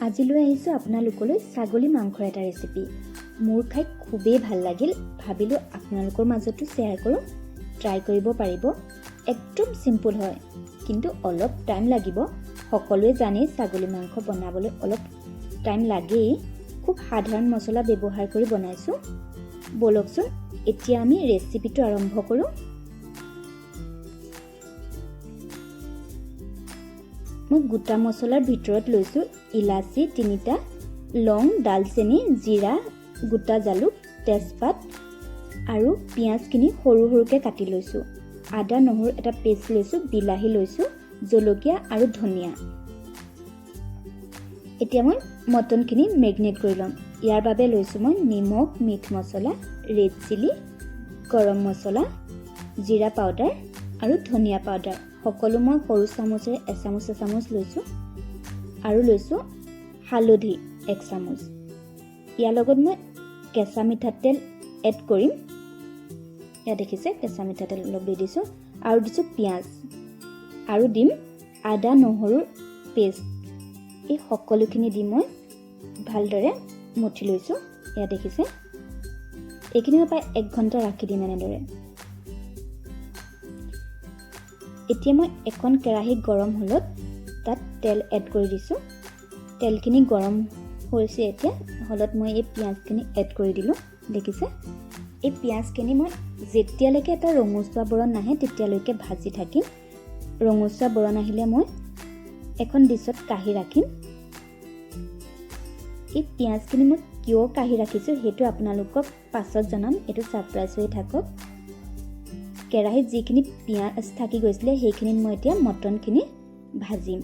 আজি লৈ আহিছোঁ আপোনালোকলৈ ছাগলী মাংসৰ এটা ৰেচিপি। মোৰ খাই খুবেই ভাল লাগিল, ভাবিলোঁ আপোনালোকৰ মাজতো শ্বেয়াৰ কৰোঁ। ট্ৰাই কৰিব পাৰিব। একদম চিম্পুল হয়, কিন্তু অলপ টাইম লাগিব। সকলোৱে জানেই ছাগলী মাংস বনাবলৈ অলপ টাইম লাগেই। খুব সাধাৰণ মছলা ব্যৱহাৰ কৰি বনাইছোঁ। বলকচোন এতিয়া আমি ৰেচিপিটো আৰম্ভ কৰোঁ। মই গোটা মছলাৰ ভিতৰত লৈছোঁ ইলাচি 3টা, লং, ডালচেনি, জিৰা, গোটা জালুক, তেজপাত আৰু পিঁয়াজখিনি সৰু সৰুকৈ কাটি লৈছোঁ। আদা নহৰু এটা পেষ্ট লৈছোঁ, বিলাহী লৈছোঁ, জলকীয়া আৰু ধনিয়া। এতিয়া মই মটনখিনি মেৰিনেট কৰি ল'ম। ইয়াৰ বাবে লৈছোঁ মই নিমখ, মিট মছলা, ৰেড চিলি, গৰম মছলা, জিৰা পাউডাৰ আৰু ধনিয়া পাউডাৰ। সকলো মই সৰু চামুচেৰে এচামুচ লৈছোঁ আৰু লৈছোঁ হালধি 1 চামুচ। ইয়াৰ লগত মই কেঁচা মিঠাতেল এড কৰিম। ইয়াত দেখিছে কেঁচা মিঠাতেল অলপ দি দিছোঁ আৰু দিছোঁ পিঁয়াজ আৰু দিম আদা নহৰুৰ পেষ্ট। এই সকলোখিনি দি মই ভালদৰে মঠি লৈছোঁ। ইয়াত দেখিছে এইখিনি মই প্ৰায় 1 ঘণ্টা ৰাখি দিম এনেদৰে। এতিয়া মই এখন কেৰাহী গৰম হ'লত তাত তেল এড কৰি দিছোঁ। তেলখিনি গৰম হৈছে এতিয়া হ'লত মই এই পিঁয়াজখিনি এড কৰি দিলোঁ। দেখিছে এই পিঁয়াজখিনি মই যেতিয়ালৈকে এটা ৰঙচুৱা বৰণ নাহে তেতিয়ালৈকে ভাজি থাকিম। ৰঙচুৱা বৰণ আহিলে মই এখন ডিছত কাঢ়ি ৰাখিম। এই পিঁয়াজখিনি মই কিয় কাঢ়ি ৰাখিছোঁ সেইটো আপোনালোকক পাছত জনাম, এইটো ছাৰপ্ৰাইজ হৈ থাকক। কেৰাহীত যিখিনি পিঁয়াজ থাকি গৈছিলে সেইখিনিত মই এতিয়া মটনখিনি ভাজিম।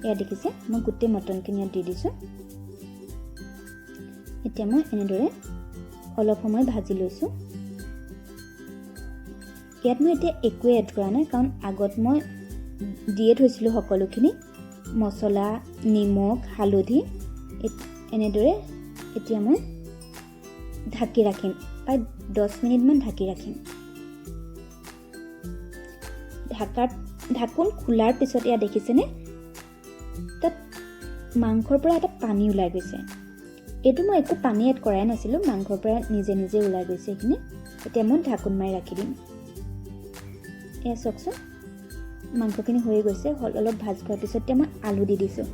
এয়া দেখিছে মই গোটেই মটনখিনি ইয়াত দি দিছোঁ। এতিয়া মই এনেদৰে অলপ সময় ভাজি লৈছোঁ। ইয়াত মই এতিয়া একোৱে এড কৰা নাই, কাৰণ আগত মই দিয়ে থৈছিলোঁ সকলোখিনি মছলা, নিমখ, হালধি। এনেদৰে এতিয়া মই ঢাকি ৰাখিম, প্ৰায় 10 মিনিটমান ঢাকি ৰাখিম। ঢাকোন খোলাৰ পিছত এয়া দেখিছেনে তাত মাংসৰ পৰা এটা পানী ওলাই গৈছে। এইটো মই একো পানী এড কৰাই নাছিলোঁ, মাংসৰ পৰা নিজে নিজে ওলাই গৈছে এইখিনি। এতিয়া মই ঢাকোন মাৰি ৰাখি দিম। এয়া চাওকচোন মাংসখিনি হৈ গৈছে। অলপ ভাজ খোৱাৰ পিছত এতিয়া মই আলু দি দিছোঁ।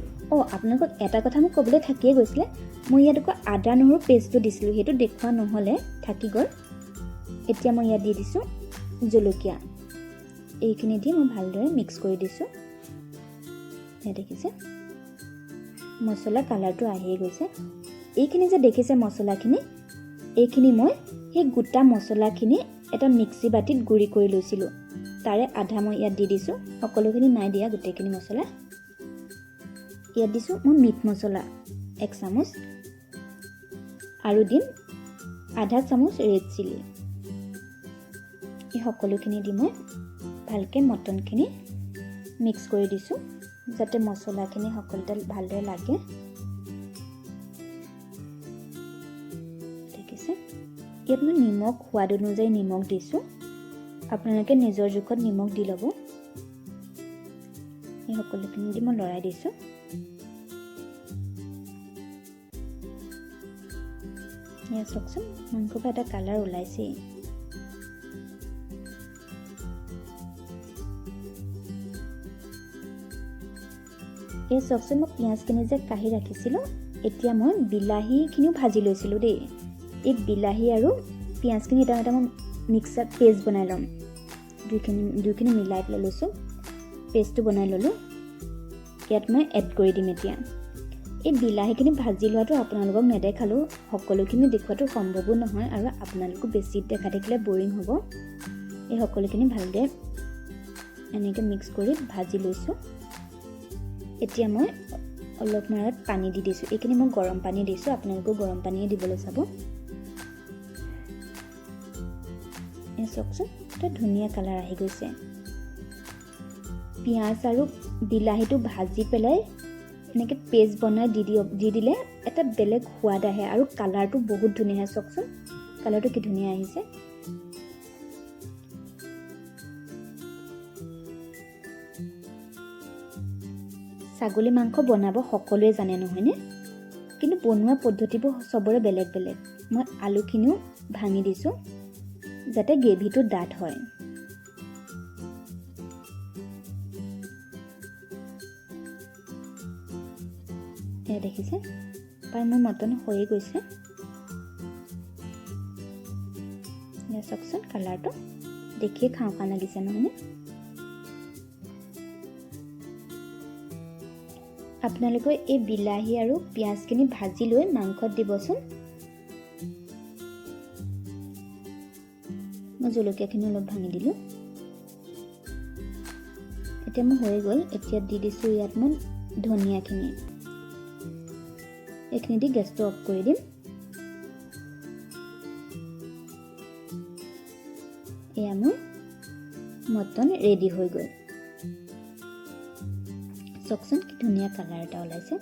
আপোনালোকক এটা কথা মোক ক'বলৈ থাকিয়ে গৈছিলে, মই ইয়াত আকৌ আদা নহৰু পেষ্টটো দিছিলোঁ, সেইটো দেখুওৱা নহ'লে থাকি গ'ল। এতিয়া মই ইয়াত দি দিছোঁ জলকীয়া। এইখিনি দি মই ভালদৰে মিক্স কৰি দিছোঁ। এয়া দেখিছে মছলা কালাৰটো আহিয়ে গৈছে। এইখিনি যে দেখিছে মছলাখিনি, এইখিনি মই সেই গোটা মছলাখিনি এটা মিক্সি বাতিত গুড়ি কৰি লৈছিলোঁ, তাৰে আধা মই ইয়াত দি দিছোঁ। সকলোখিনি নাই দিয়া গোটেইখিনি মছলা। ইয়াত দিছোঁ মই মিট মছলা 1 চামুচ আৰু দিম আধা চামুচ ৰেড চিলি। এই সকলোখিনি দি মই ভালকৈ মটনখিনি মিক্স কৰি দিছোঁ, যাতে মছলাখিনি সকলোতে ভালদৰে লাগে। দেখিছে ইয়াত মই নিমখ সোৱাদ অনুযায়ী নিমখ দিছোঁ, আপোনালোকে নিজৰ জোখত নিমখ দি ল'ব। এই সকলোখিনি দি মই লৰাই দিছোঁ। এয়া চাওকচোন মাংসৰ পৰা এটা কালাৰ ওলাইছেই। এই চাওকচোন মই পিঁয়াজখিনি যে কাঢ়ি ৰাখিছিলোঁ, এতিয়া মই বিলাহীখিনিও ভাজি লৈছিলোঁ দেই। এই বিলাহী আৰু পিঁয়াজখিনি এটা মই মিক্সাৰ পেষ্ট বনাই ল'ম। দুইখিনি মিলাই পেলাই লৈছোঁ, পেষ্টটো বনাই ল'লোঁ। ইয়াত মই এড কৰি দিম এতিয়া। এই বিলাহীখিনি ভাজি লোৱাটো আপোনালোকক নেদেখালোঁ, সকলোখিনি দেখুৱাটো সম্ভৱো নহয় আৰু আপোনালোকো বেছি দেখা দেখিলে বৰিং হ'ব। এই সকলোখিনি ভালদৰে এনেকৈ মিক্স কৰি ভাজি লৈছোঁ। এতিয়া মই অলপমান পানী দি দিছোঁ। এইখিনি মই গৰম পানী দিছোঁ, আপোনালোকেও গৰম পানীয়ে দিবলৈ চাব। এই চাওকচোন এটা ধুনীয়া কালাৰ আহি গৈছে। পিঁয়াজ আৰু বিলাহীটো ভাজি পেলাই এনেকৈ পেষ্ট বনাই দি দিলে এটা বেলেগ সোৱাদ আহে আৰু কালাৰটো বহুত ধুনীয়া আহে। চাওকচোন কালাৰটো কি ধুনীয়া আহিছে। ছাগলী মাংস বনাব সকলোৱে জানে নহয়নে, কিন্তু বনোৱা পদ্ধতিবোৰ চবৰে বেলেগ বেলেগ। মই আলুখিনিও ভাঙি দিছোঁ যাতে গ্ৰেভিটো ডাঠ হয়। এয়া দেখিছে, প্ৰায় মোৰ মটন হৈয়ে গৈছে। এয়া চাওকচোন, কালাৰটো দেখিয়ে খাওঁ খাওঁ লাগিছে নহয়নে। আপোনালোকে এই বিলাহী আৰু পিঁয়াজখিনি ভাজি লৈ মাংসত দিবচোন। মই জলকীয়াখিনি অলপ ভাঙি দিলোঁ। এতিয়া মোৰ হৈ গ'ল। এতিয়া দি দিছোঁ ইয়াত মই ধনিয়াখিনি। এইখিনি দি গেছটো অফ কৰি দিম। এয়া মোৰ মটন ৰেডি হৈ গ'ল। চাওকচোন কি ধুনীয়া কালাৰ এটা ওলাইছে।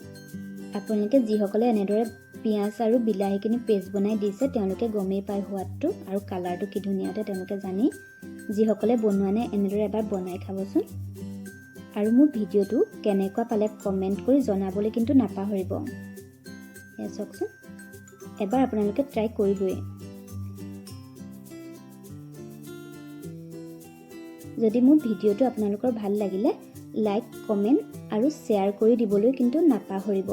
আপোনালোকে যিসকলে এনেদৰে পিঁয়াজ আৰু বিলাহীখিনি পেষ্ট বনাই দিছে তেওঁলোকে গমেই পায় সোৱাদটো আৰু কালাৰটো কি ধুনীয়া উঠে, তেওঁলোকে জানি। যিসকলে বনোৱা নাই এনেদৰে এবাৰ বনাই খাবচোন। আৰু মোৰ ভিডিঅ'টো কেনেকুৱা পালে কমেণ্ট কৰি জনাবলৈ কিন্তু নাপাহৰিব। এয়া চাওকচোন, এবাৰ আপোনালোকে ট্ৰাই কৰিবই। যদি মোৰ ভিডিঅ'টো আপোনালোকৰ ভাল লাগিলে লাইক, কমেণ্ট আৰু শ্বেয়াৰ কৰি দিবলৈ কিন্তু নাপাহৰিব।